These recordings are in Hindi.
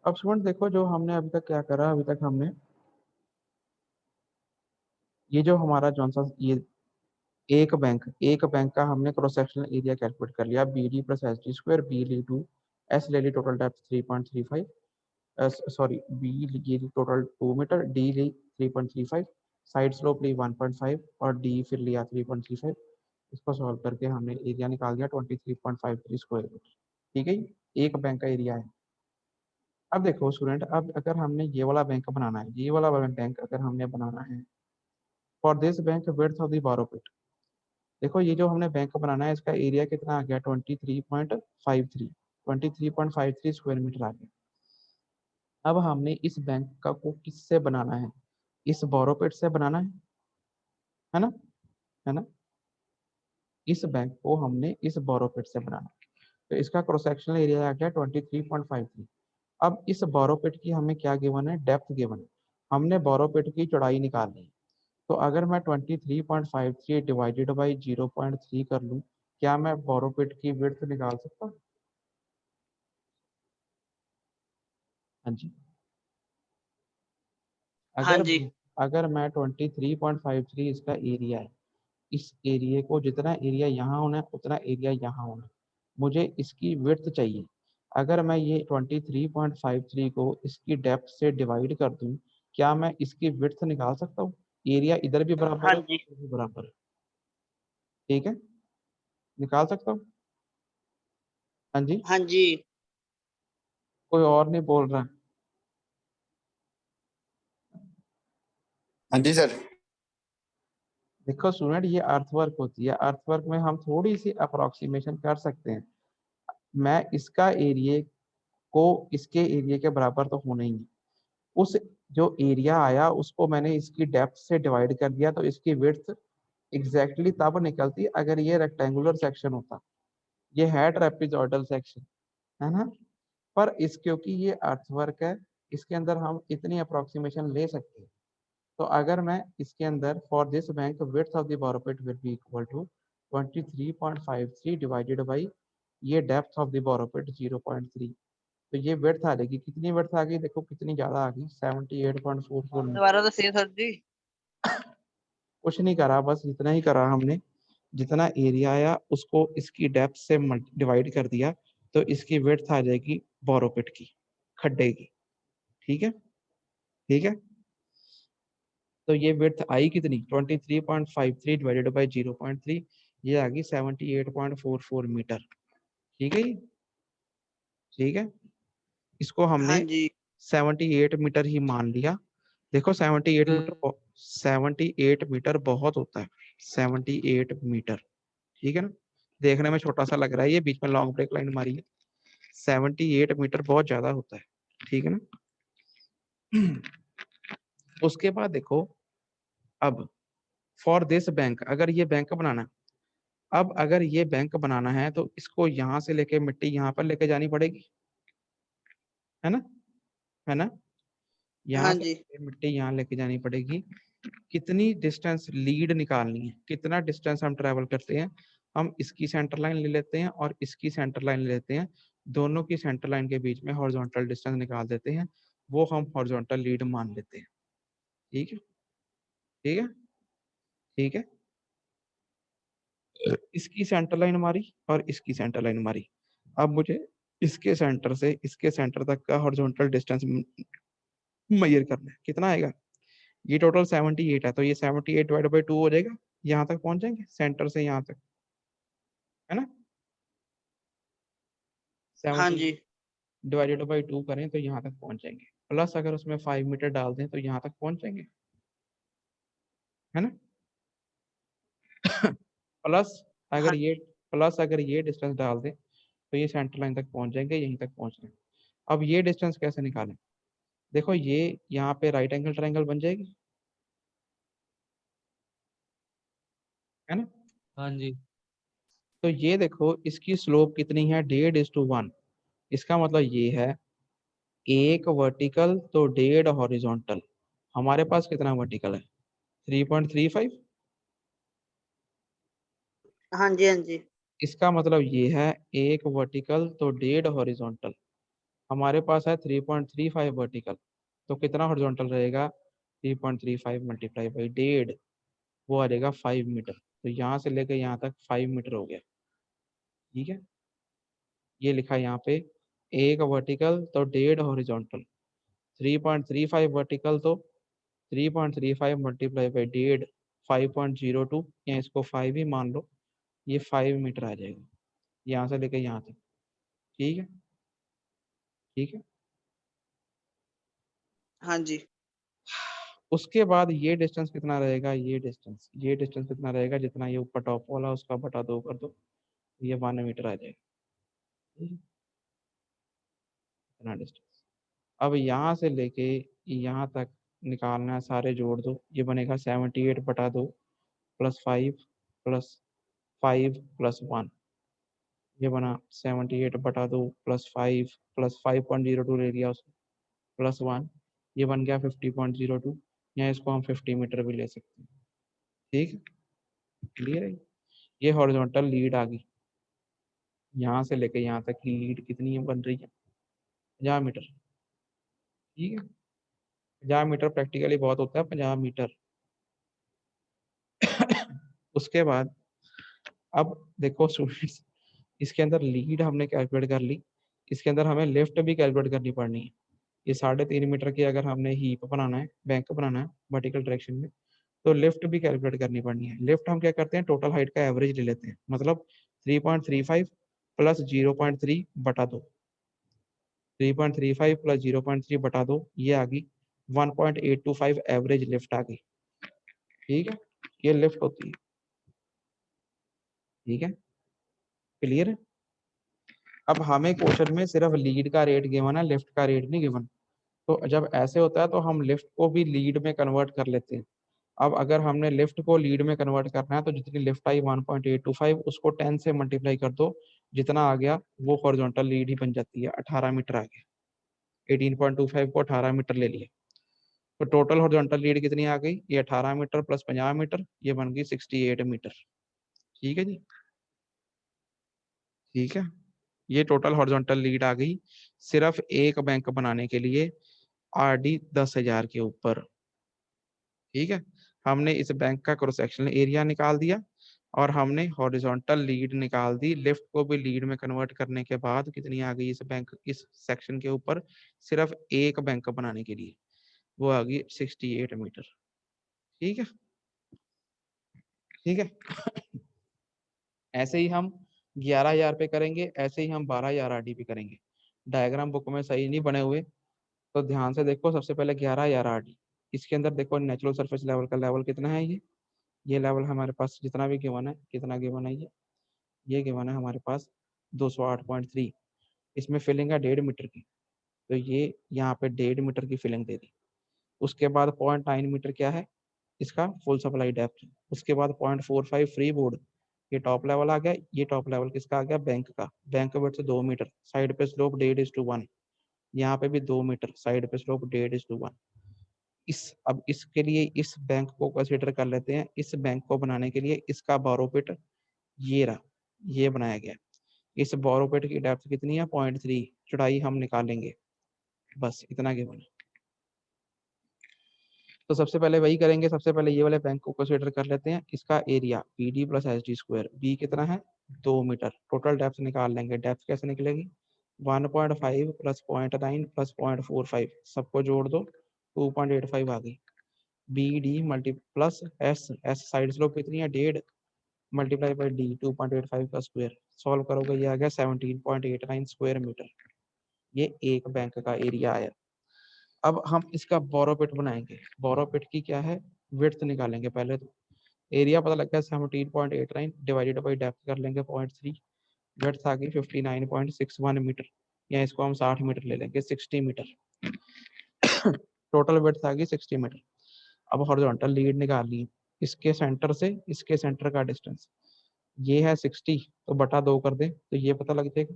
अब स्टूडेंट देखो, जो हमने अभी तक क्या करा, अभी तक हमने ये जो हमारा जौन सा ये एक बैंक का हमने क्रॉस सेक्शनल एरिया कैलकुलेट कर लिया, B D plus H D square, B ली 2, एस ले ली टोटल डेप्थ 3.35, सॉरी बी ये टोटल 2 मीटर, डी ली 3.35, साइड स्लोप ली 1.5 और डी फिर लिया 3.35। इसको सॉल्व करके हमने एरिया निकाल दिया 23.53 स्क्वायर मीटर। ठीक है, एक बैंक का एरिया है। अब देखो स्टूडेंट, अब अगर हमने ये वाला बैंक बनाना है, ये वाला बैंक अगर हमने बनाना है, for this bank width of the borrow pit, देखो ये जो हमने बैंक बनाना है इसका एरिया कितना आ गया, 23.53 स्क्वायर मीटर आ गया। अब हमने इस बैंक का को किससे बनाना है, इस बोरोपिट से बनाना है ना, है ना। इस बैंक को हमने इस बोरोपिट से बनाना है, तो इसका क्रॉस सेक्शनल एरिया आ गया 23.53। अब इस बोरोपिट की हमें क्या गिवन है, डेप्थ गिवन है। हमने बोरोपिट की चौड़ाई निकालनी है। तो अगर मैं 23.53 डिवाइडेड बाई 0.3 कर लूँ, क्या मैं बोरोपिट की विड्थ निकाल सकता हूँ? हाँ जी। हाँ अगर जी। अगर मैं 23.53 इसका एरिया है, इस एरिया को जितना एरिया यहाँ होना है उतना एरिया यहाँ होना है, मुझे इसकी विड्थ चाहिए। अगर मैं ये 23.53 को इसकी डेप्थ से डिवाइड कर दूं, क्या मैं इसकी विड्थ निकाल सकता हूँ? एरिया इधर भी बराबर हाँ है, जी। इधर भी बराबर है। ठीक है, निकाल सकता हूँ। हाँ जी, हाँ जी। कोई और नहीं बोल रहा है। हाँ जी सर। देखो स्टूडेंट, ये अर्थवर्क होती है, अर्थवर्क में हम थोड़ी सी अप्रोक्सीमेशन कर सकते हैं। मैं इसका एरिया को इसके एरिया के बराबर तो होना ही है। उस जो एरिया आया उसको मैंने इसकी डेप्थ से डिवाइड कर दिया, तो इसकी विड्थ एग्जैक्टली तब निकलती अगर ये रेक्टेंगुलर सेक्शन होता, ये है ट्रेपेजॉइडल सेक्शन, है ना। पर इस क्योंकि ये अर्थवर्क है, इसके अंदर हम इतनी अप्रोक्सीमेशन ले सकते हैं। तो अगर मैं इसके अंदर for this bank width of the borrow pit will be equal to 23.53 divided by ये डेप्थ ऑफ द बोरोपिट 0.3, तो ये विड्थ आ जाएगी। कितनी विड्थ आ गई, देखो कितनी ज्यादा आ गई, 78.44 मीटर। दोबारा तो सही सर जी। कुछ नहीं करा, बस इतना ही करा हमने, जितना एरिया आया उसको इसकी डेप्थ से डिवाइड कर दिया, तो इसकी विड्थ आ जाएगी बोरोपिट की, खड्डे की। ठीक है, ठीक है। तो ये विड्थ आई कितनी, 23.53 डिवाइडेड बाई 0.3, ये आ गई 78.44 मीटर। ठीक है, ठीक है। इसको हाँ हमने जी। 78 मीटर ही मान लिया। देखो 78 मीटर बहुत होता है, 78 मीटर। ठीक है ना, देखने में छोटा सा लग रहा है, ये बीच में लॉन्ग ब्रेक लाइन मारी है, 78 मीटर बहुत ज्यादा होता है। ठीक है ना। उसके बाद देखो, अब फॉर दिस बैंक, अगर ये बैंक बनाना है, अब अगर ये बैंक बनाना है तो इसको यहाँ से लेके मिट्टी यहाँ पर लेके जानी पड़ेगी, है ना, है ना। यहाँ हाँ से जी। मिट्टी यहाँ लेके जानी पड़ेगी। कितनी डिस्टेंस लीड निकालनी है, कितना डिस्टेंस हम ट्रेवल करते हैं, हम इसकी सेंटर लाइन ले लेते हैं और इसकी सेंटर लाइन ले लेते हैं, दोनों की सेंटर लाइन के बीच में हॉरिजॉन्टल डिस्टेंस निकाल देते हैं, वो हम हॉरिजॉन्टल लीड मान लेते हैं। ठीक है, ठीक है, ठीक है। इसकी सेंटर लाइन मारी और इसकी सेंटर लाइन मारी। अब मुझे इसके सेंटर से इसके सेंटर तक का हॉरिजॉन्टल डिस्टेंस मेजर करना है, कितना आएगा, ये टोटल 78 है, तो ये 78 डिवाइड बाई 2 हो जाएगा, यहाँ तक पहुंच जाएंगे सेंटर से यहाँ तक, है ना। हाँ 70 जी। डिवाइडेड बाई 2 करें तो यहाँ तक पहुंच जाएंगे, प्लस अगर उसमें 5 मीटर डाल दें तो यहाँ तक पहुंच जाएंगे, है ना। प्लस हाँ अगर ये जी। प्लस अगर ये डिस्टेंस डाल दें तो ये सेंटर लाइन तक पहुंच जाएंगे, यहीं तक पहुंच रहे हैं। अब ये डिस्टेंस कैसे निकालें, देखो ये यहाँ पे राइट एंगल ट्रायंगल बन जाएगी, है ना। हाँ जी। तो ये देखो इसकी स्लोप कितनी है, 1.5:1। इसका मतलब ये है एक वर्टिकल तो 1.5 हॉरिजॉन्टल। हमारे पास कितना वर्टिकल है, 3.35। हाँ जी। हाँ जी। इसका मतलब ये है एक वर्टिकल तो 1.5 हॉरिजॉन्टल। हमारे पास है 3.35 वर्टिकल, तो कितना हॉरिजॉन्टल रहेगा? 3.35 मल्टीप्लाई बाई 1.5, वो आ जाएगा 5 मीटर। तो यहाँ से लेकर यहाँ तक 5 मीटर हो गया। ठीक है, ये लिखा है यहाँ पे, एक वर्टिकल तो 1.5 हॉरिजॉन्टल, 3.35 वर्टिकल तो 3.35 मल्टीप्लाई बाई 1.5, 5.02, या इसको 5 ही मान लो, ये 5 मीटर आ जाएगा यहाँ से लेकर यहाँ तक। ठीक है, ठीक है। हाँ जी। उसके बाद ये डिस्टेंस कितना रहेगा? ये डिस्टेंस कितना रहेगा? जितना ये ऊपर टॉप वाला उसका बटा 2 कर दो, ये 1 मीटर आ जाएगा। ठीक है, इतना डिस्टेंस। अब यहाँ से लेके यहाँ तक निकालना है, सारे जोड़ दो, ये बनेगा 78/2 प्लस 5 प्लस 5 प्लस 1, ये बना 78/2 प्लस 5 प्लस 5.02 ले लिया उसको, प्लस 1, ये बन गया 50.02, या इसको हम 50 मीटर भी ले सकते हैं। ठीक है, क्लियर है? ये हॉरिजॉन्टल लीड आ गई, यहाँ से लेके यहाँ तक की लीड कितनी है बन रही है? 50 मीटर। ठीक है, 50 मीटर प्रैक्टिकली बहुत होता है 50 मीटर। उसके बाद अब देखो स्टूडेंट्स, इसके अंदर लीड हमने कैलकुलेट कर ली, इसके अंदर हमें लिफ्ट भी कैलकुलेट करनी पड़नी है। ये 3.5 मीटर की अगर हमने हीप बनाना है, बैंक बनाना है वर्टिकल डायरेक्शन में, तो लिफ्ट भी कैलकुलेट करनी पड़नी है। लिफ्ट हम क्या करते हैं, टोटल हाइट का एवरेज ले लेते हैं, मतलब 3.35 प्लस 0.3 बटा 2, 3.35 प्लस 0.3 बटा 2, ये आ गई 1.825 एवरेज लिफ्ट आ गई। ठीक है, ये लिफ्ट होती है। ठीक है, क्लियर है? अब हमें क्वेश्चन में सिर्फ लीड का रेट गिवन है, लिफ्ट का रेट नहीं गिवन। तो जब ऐसे होता है तो हम लिफ्ट को भी लीड में कन्वर्ट कर लेते हैं। अब अगर हमने लिफ्ट को लीड में कन्वर्ट करना है, तो जितनी लिफ्ट आई 1.825 उसको 10 से मल्टीप्लाई कर दो, जितना आ गया वो हॉरिजॉन्टल लीड ही बन जाती है, 18 मीटर आ गया। 18.25 को 18 मीटर ले लिया, तो टोटल हॉरिजॉन्टल लीड कितनी आ गई? ये 18 मीटर प्लस 50 मीटर, ये बन गई 68 मीटर। ठीक है जी, ठीक है, ये टोटल हॉरिजॉन्टल लीड आ गई सिर्फ एक बैंक बनाने के लिए, RD 10,000 के ऊपर। ठीक है, हमने इस बैंक का क्रॉस सेक्शनल एरिया निकाल दिया, और हमने हॉरिजॉन्टल लीड निकाल दी। लिफ्ट को भी लीड में कन्वर्ट करने के बाद कितनी आ गई इस बैंक, इस सेक्शन के ऊपर सिर्फ एक बैंक बनाने के लिए, वो आ गई 68 मीटर। ठीक है, ठीक है। ऐसे ही हम 11,000 पे करेंगे, ऐसे ही हम 12,000 RD पे करेंगे। डायग्राम बुक में सही नहीं बने हुए, तो ध्यान से देखो। सबसे पहले 11,000 RD, इसके अंदर देखो नेचुरल सरफेस लेवल का लेवल कितना है, ये लेवल हमारे पास जितना भी गिवन है, कितना गिवन है, ये गिवन है हमारे पास 208.3। इसमें फिलिंग है 1.5 मीटर की, तो ये यहाँ पे 1.5 मीटर की फिलिंग दे दी। उसके बाद 0.9 मीटर क्या है इसका फुल सप्लाई डेप्थ। उसके बाद 0.45 फ्री बोर्ड, ये टॉप लेवल आ गया। ये टॉप लेवल किसका आ गया? बैंक का। बैंक वेट से 2 मीटर, साइड पे स्लोप 1.5:1, यहाँ पे भी 2 मीटर, साइड पे स्लोप 1.5:1। अब इसके लिए इस बैंक को कंसिडर कर लेते हैं। इस बैंक को बनाने के लिए इसका बोरोपिट ये रहा, ये बनाया गया। इस बोरोपिट की डेप्थ कितनी है? 0.3, चौड़ाई हम निकालेंगे, बस इतना गिवन है। तो सबसे पहले वही करेंगे, सबसे पहले ये वाले बैंक को कंसिडर कर लेते हैं। इसका area BD plus HD², B कितना है? 2 मीटर। टोटल डेप्थ निकाल लेंगे। डेप्थ कैसे निकलेगी? 1.5 प्लस 0.9 प्लस 0.45, सबको जोड़ दो, 2.85 आ गई। BD multi plus S side slope कितनी है? 1.5 मल्टीप्लाई बाई D, 2.85 का स्क्वायर। सॉल्व करोगे ये आ गया 17.89 स्क्वायर मीटर। ये एक बैंक का एरिया आया। अब हम इसका बोरोपिट बनाएंगे। बोरोपिट की क्या है? विड्थ निकालेंगे पहले तो। एरिया पता लग गया 17.89 डिवाइडेड बाई डेप्थ कर लेंगे 0.3, विड्थ आ गई 59.61 मीटर, या इसको हम 60 मीटर ले लेंगे, 60 मीटर। टोटल विड्थ आ गई 60 मीटर। अब हॉरिजॉन्टल लीड निकालनी है। इसके सेंटर से इसके सेंटर का डिस्टेंस ये है 60, तो बटा 2 कर दें तो ये पता लग जाएगा,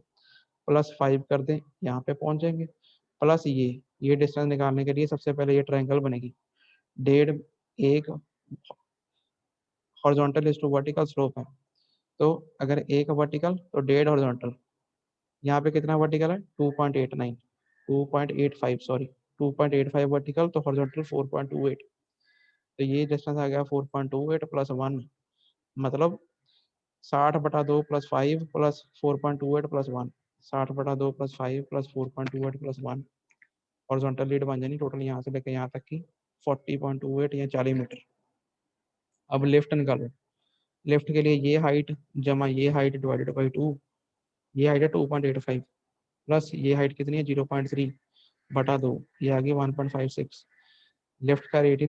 प्लस 5 कर दें, यहाँ पे पहुंच जाएंगे। प्लस ये डिस्टेंस निकालने के लिए सबसे पहले ये ट्रायंगल बनेगी। 1.5 एक horizontal is to vertical slope है, तो अगर एक वर्टिकल तो 1.5 हॉरिजॉन्टल। यहाँ पे कितना वर्टिकल है? 2.89। 2.85 सॉरी 2.85 वर्टिकल, तो हॉरिजॉन्टल 4.28। तो ये डिस्टेंस आ गया 4.28 प्लस 1, मतलब 60/2 plus 5 plus 4.28 plus 1, 60/2 plus 5 plus 4.28 plus 1। Horizontal lead बन जानी टोटल यहाँ से लेकर यहाँ तक की 40.28 या 40 मीटर। अब लेफ्ट निकालो। लेफ्ट के लिए ये हाइट जमा ये हाइट डिवाइडेड बाई 2, ये हाइट है 2.85 प्लस ये हाइट कितनी है 0.3/2, ये आ गई 1.56। लेफ्ट का रेट ही